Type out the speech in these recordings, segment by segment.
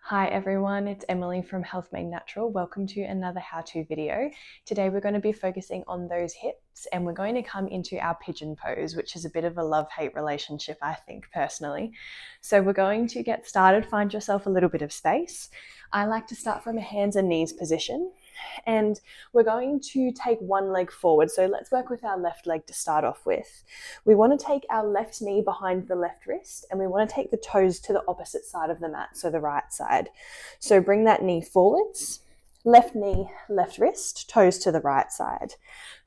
Hi everyone, it's Emily from Health Made Natural. Welcome to another how-to video. Today we're going to be focusing on those hips and we're going to come into our pigeon pose, which is a bit of a love-hate relationship, I think, personally. So we're going to get started. Find yourself a little bit of space. I like to start from a hands and knees position. And we're going to take one leg forward. So let's work with our left leg to start off with. We want to take our left knee behind the left wrist and we want to take the toes to the opposite side of the mat, so the right side. So bring that knee forwards, left knee, left wrist, toes to the right side.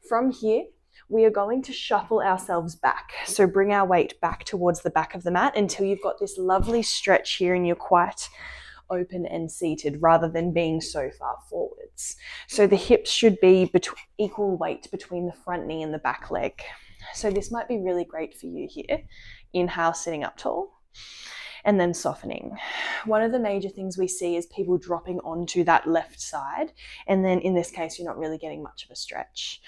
From here, we are going to shuffle ourselves back. So bring our weight back towards the back of the mat until you've got this lovely stretch here and you're quite open and seated rather than being so far forwards. So the hips should be equal weight between the front knee and the back leg. So this might be really great for you here. Inhale, sitting up tall, and then softening. One of the major things we see is people dropping onto that left side, and then in this case, you're not really getting much of a stretch.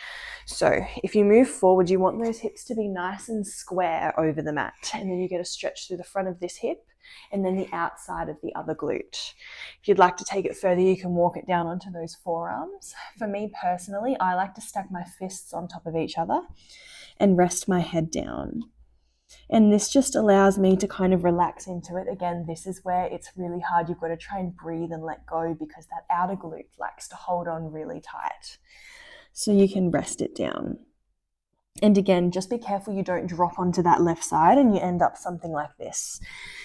So if you move forward, you want those hips to be nice and square over the mat, and then you get a stretch through the front of this hip and then the outside of the other glute. If you'd like to take it further, you can walk it down onto those forearms. For me personally, I like to stack my fists on top of each other and rest my head down. And this just allows me to kind of relax into it. Again, this is where it's really hard. You've got to try and breathe and let go because that outer glute likes to hold on really tight. So you can rest it down. And again, just be careful you don't drop onto that left side and you end up something like this,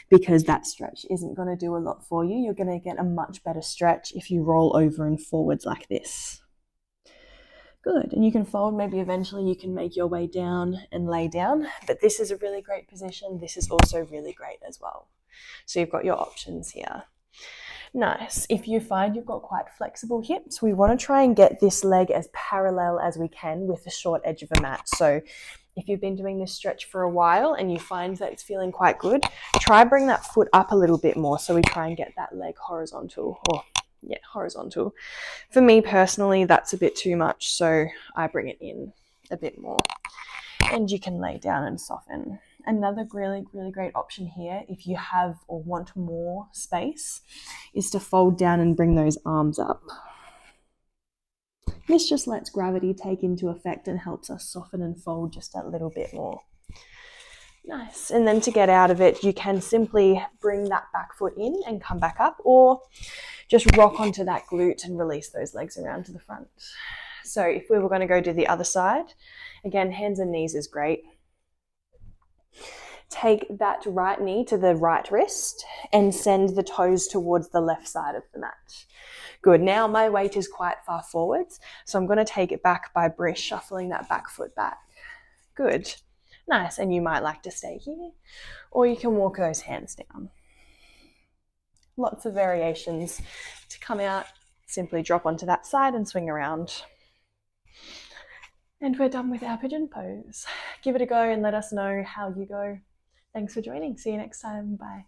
because that stretch isn't going to do a lot for you. You're going to get a much better stretch if you roll over and forwards like this. Good. And you can fold. Maybe eventually you can make your way down and lay down, but this is a really great position. This is also really great as well. So you've got your options here. Nice. If you find you've got quite flexible hips, we want to try and get this leg as parallel as we can with the short edge of a mat. So if you've been doing this stretch for a while and you find that it's feeling quite good, try bring that foot up a little bit more. So we try and get that leg horizontal, horizontal. For me personally, that's a bit too much. So I bring it in a bit more and you can lay down and soften. Another really, really great option here, if you have or want more space, is to fold down and bring those arms up. This just lets gravity take into effect and helps us soften and fold just a little bit more. Nice. And then to get out of it, you can simply bring that back foot in and come back up, or just rock onto that glute and release those legs around to the front. So if we were going to go to the other side, again, hands and knees is great. Take that right knee to the right wrist and send the toes towards the left side of the mat. Good. Now my weight is quite far forwards, so I'm going to take it back by shuffling that back foot back. Good. Nice. And you might like to stay here, or you can walk those hands down. Lots of variations to come out. Simply drop onto that side and swing around. And we're done with our pigeon pose. Give it a go and let us know how you go. Thanks for joining. See you next time. Bye.